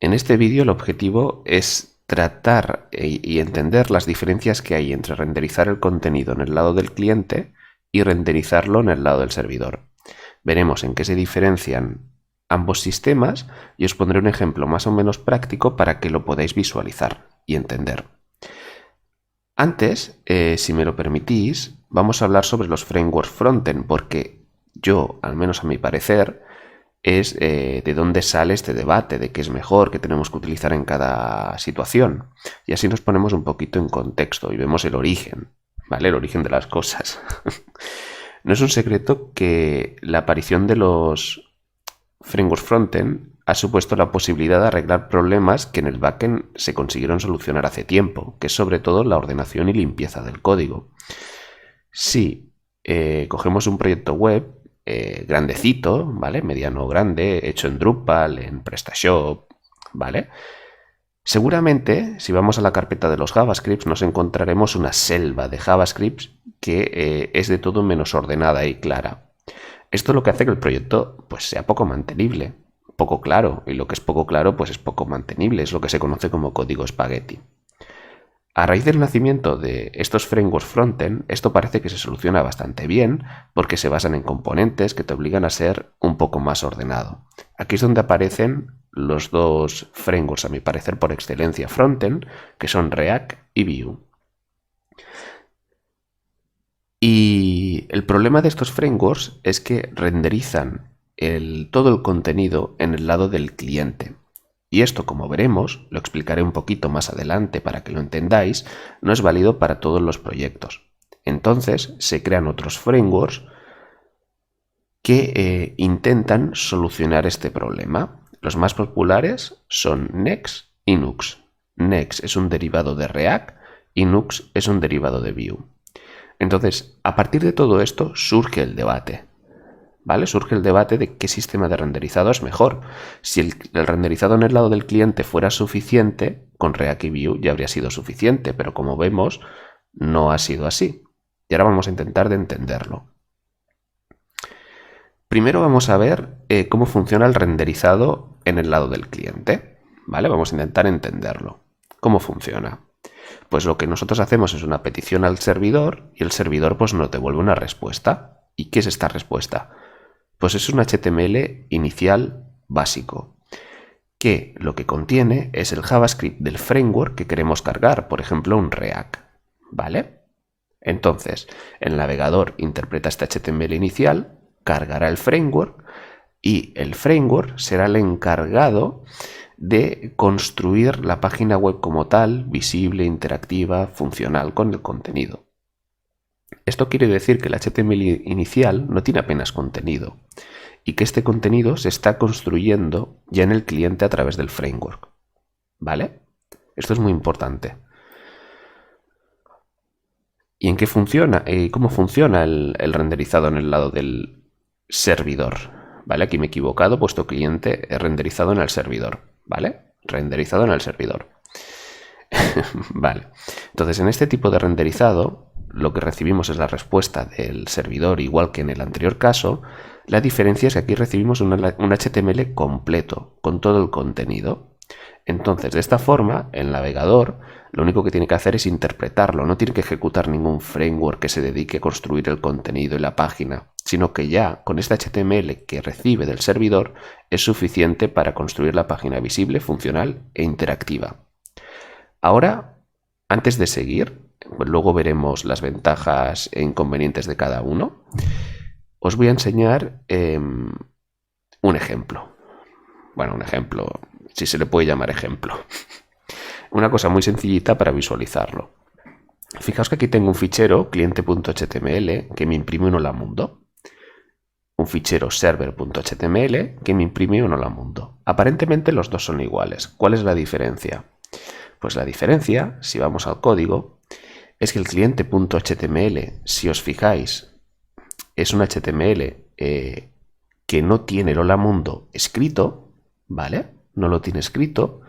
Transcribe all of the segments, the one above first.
En este vídeo el objetivo es tratar y entender las diferencias que hay entre renderizar el contenido en el lado del cliente y renderizarlo en el lado del servidor. Veremos en qué se diferencian ambos sistemas y os pondré un ejemplo más o menos práctico para que lo podáis visualizar y entender. Antes, si me lo permitís, vamos a hablar sobre los frameworks frontend, porque yo, al menos a mi parecer, es de dónde sale este debate, de qué es mejor, qué tenemos que utilizar en cada situación. Y así nos ponemos un poquito en contexto y vemos el origen, ¿vale? El origen de las cosas. No es un secreto que la aparición de los frameworks frontend ha supuesto la posibilidad de arreglar problemas que en el backend se consiguieron solucionar hace tiempo, que es sobre todo la ordenación y limpieza del código. Si cogemos un proyecto web grandecito, ¿vale? Mediano o grande, hecho en Drupal, en PrestaShop, ¿vale? Seguramente, si vamos a la carpeta de los JavaScripts, nos encontraremos una selva de JavaScripts que es de todo menos ordenada y clara. Esto es lo que hace que el proyecto pues, sea poco mantenible, poco claro, y lo que es poco claro pues es poco mantenible, es lo que se conoce como código spaghetti. A raíz del nacimiento de estos frameworks frontend, esto parece que se soluciona bastante bien porque se basan en componentes que te obligan a ser un poco más ordenado. Aquí es donde aparecen los dos frameworks, a mi parecer, por excelencia frontend, que son React y Vue. Y el problema de estos frameworks es que renderizan todo el contenido en el lado del cliente. Y esto, como veremos, lo explicaré un poquito más adelante para que lo entendáis, no es válido para todos los proyectos. Entonces se crean otros frameworks que intentan solucionar este problema. Los más populares son Next y Nux. Next es un derivado de React y Nux es un derivado de Vue. Entonces, a partir de todo esto surge el debate. ¿Vale? Surge el debate de qué sistema de renderizado es mejor. Si el renderizado en el lado del cliente fuera suficiente, con React y Vue ya habría sido suficiente, pero como vemos, no ha sido así. Y ahora vamos a intentar de entenderlo. Primero vamos a ver cómo funciona el renderizado en el lado del cliente. ¿Vale? Vamos a intentar entenderlo. ¿Cómo funciona? Pues lo que nosotros hacemos es una petición al servidor y el servidor pues nos devuelve una respuesta. ¿Y qué es esta respuesta? Pues es un HTML inicial básico, que lo que contiene es el JavaScript del framework que queremos cargar, por ejemplo un React, ¿vale? Entonces, el navegador interpreta este HTML inicial, cargará el framework y el framework será el encargado de construir la página web como tal, visible, interactiva, funcional con el contenido. Esto quiere decir que el HTML inicial no tiene apenas contenido y que este contenido se está construyendo ya en el cliente a través del framework. ¿Vale? Esto es muy importante. ¿Y en qué funciona? ¿Cómo funciona el renderizado en el lado del servidor? ¿Vale? Aquí me he equivocado, puesto cliente es renderizado en el servidor. ¿Vale? Renderizado en el servidor. Vale. Entonces, en este tipo de renderizado, lo que recibimos es la respuesta del servidor, igual que en el anterior caso. La diferencia es que aquí recibimos un HTML completo, con todo el contenido. Entonces, de esta forma, el navegador lo único que tiene que hacer es interpretarlo, no tiene que ejecutar ningún framework que se dedique a construir el contenido y la página, sino que ya con este HTML que recibe del servidor es suficiente para construir la página visible, funcional e interactiva. Ahora, antes de seguir, luego veremos las ventajas e inconvenientes de cada uno, os voy a enseñar un ejemplo. Bueno, un ejemplo, si se le puede llamar ejemplo. Una cosa muy sencillita para visualizarlo. Fijaos que aquí tengo un fichero cliente.html que me imprime un hola mundo. Un fichero server.html que me imprime un hola mundo. Aparentemente los dos son iguales. ¿Cuál es la diferencia? Pues la diferencia, si vamos al código, es que el cliente.html, si os fijáis, es un HTML que no tiene el hola mundo escrito, ¿vale? No lo tiene escrito,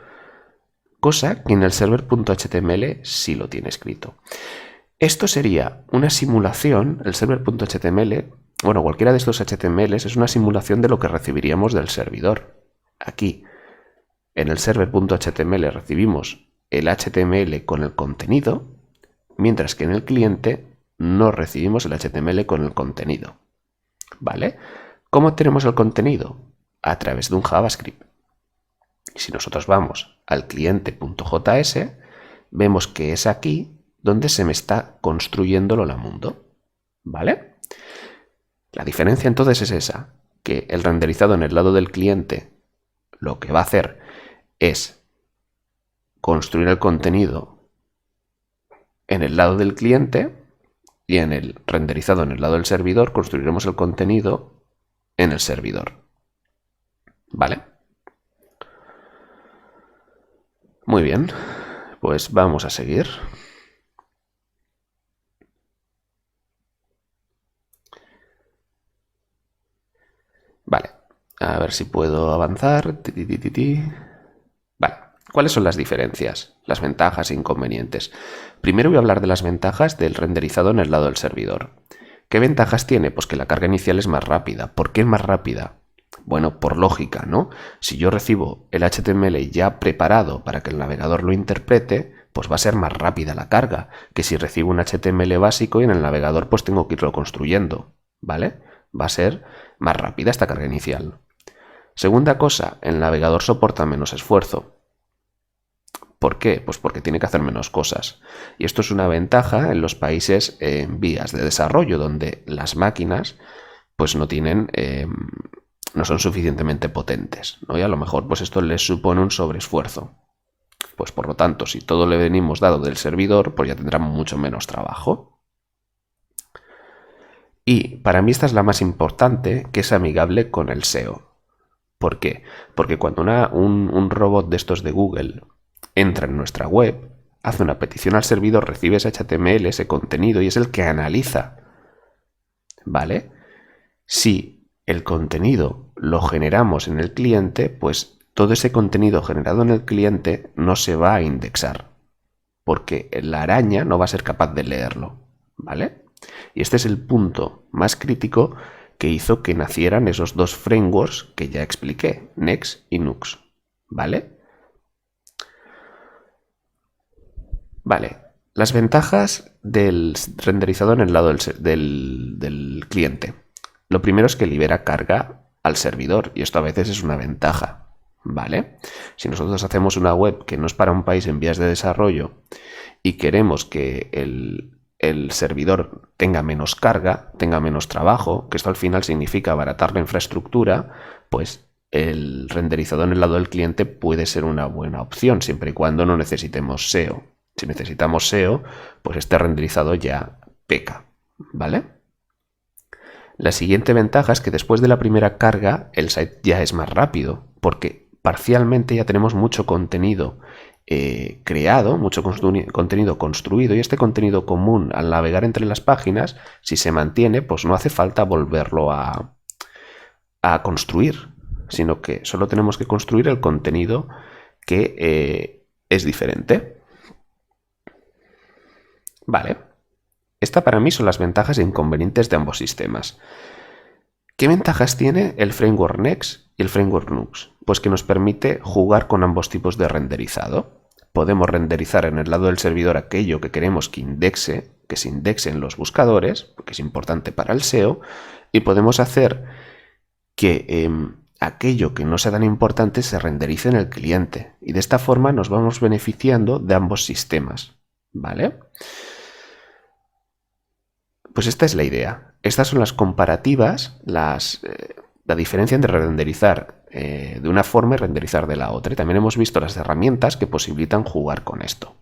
cosa que en el server.html sí lo tiene escrito. Esto sería una simulación, el server.html, bueno, cualquiera de estos HTMLs es una simulación de lo que recibiríamos del servidor. Aquí, en el server.html recibimos el HTML con el contenido, mientras que en el cliente no recibimos el HTML con el contenido. ¿Vale? ¿Cómo tenemos el contenido? A través de un JavaScript. Si nosotros vamos al cliente.js, vemos que es aquí donde se me está construyendo el Holamundo. ¿Vale? La diferencia entonces es esa, que el renderizado en el lado del cliente lo que va a hacer es construir el contenido en el lado del cliente y en el renderizado en el lado del servidor construiremos el contenido en el servidor. ¿Vale? Muy bien, pues vamos a seguir. Vale, a ver si puedo avanzar. Vale, ¿cuáles son las diferencias? Las ventajas e inconvenientes. Primero voy a hablar de las ventajas del renderizado en el lado del servidor. ¿Qué ventajas tiene? Pues que la carga inicial es más rápida. ¿Por qué es más rápida? Bueno, por lógica, ¿no? Si yo recibo el HTML ya preparado para que el navegador lo interprete, pues va a ser más rápida la carga que si recibo un HTML básico y en el navegador pues tengo que irlo construyendo, ¿vale? Va a ser más rápida esta carga inicial. Segunda cosa, el navegador soporta menos esfuerzo. ¿Por qué? Pues porque tiene que hacer menos cosas. Y esto es una ventaja en los países en vías de desarrollo, donde las máquinas pues no tienen, no son suficientemente potentes, ¿no? Y a lo mejor pues esto les supone un sobreesfuerzo. Pues por lo tanto, si todo le venimos dado del servidor, pues ya tendrá mucho menos trabajo. Y para mí esta es la más importante, que es amigable con el SEO. ¿Por qué? Porque cuando un robot de estos de Google entra en nuestra web, hace una petición al servidor, recibe ese HTML, ese contenido, y es el que analiza. ¿Vale? Si el contenido lo generamos en el cliente, pues todo ese contenido generado en el cliente no se va a indexar, porque la araña no va a ser capaz de leerlo. ¿Vale? Y este es el punto más crítico que hizo que nacieran esos dos frameworks que ya expliqué, Next y Nux. ¿Vale? Vale, las ventajas del renderizado en el lado del cliente. Lo primero es que libera carga al servidor y esto a veces es una ventaja, ¿vale? Si nosotros hacemos una web que no es para un país en vías de desarrollo y queremos que el servidor tenga menos carga, tenga menos trabajo, que esto al final significa abaratar la infraestructura, pues el renderizado en el lado del cliente puede ser una buena opción, siempre y cuando no necesitemos SEO. Si necesitamos SEO, pues este renderizado ya peca, ¿vale? La siguiente ventaja es que después de la primera carga el site ya es más rápido, porque parcialmente ya tenemos mucho contenido creado, mucho contenido construido, y este contenido común al navegar entre las páginas, si se mantiene, pues no hace falta volverlo a construir, sino que solo tenemos que construir el contenido que es diferente. Vale, esta para mí son las ventajas e inconvenientes de ambos sistemas. ¿Qué ventajas tiene el framework Next y el framework Nux? Pues que nos permite jugar con ambos tipos de renderizado. Podemos renderizar en el lado del servidor aquello que queremos que se indexe en los buscadores, porque es importante para el SEO, y podemos hacer que aquello que no sea tan importante se renderice en el cliente. Y de esta forma nos vamos beneficiando de ambos sistemas, ¿vale? Pues esta es la idea. Estas son las comparativas, la diferencia entre renderizar de una forma y renderizar de la otra. Y también hemos visto las herramientas que posibilitan jugar con esto.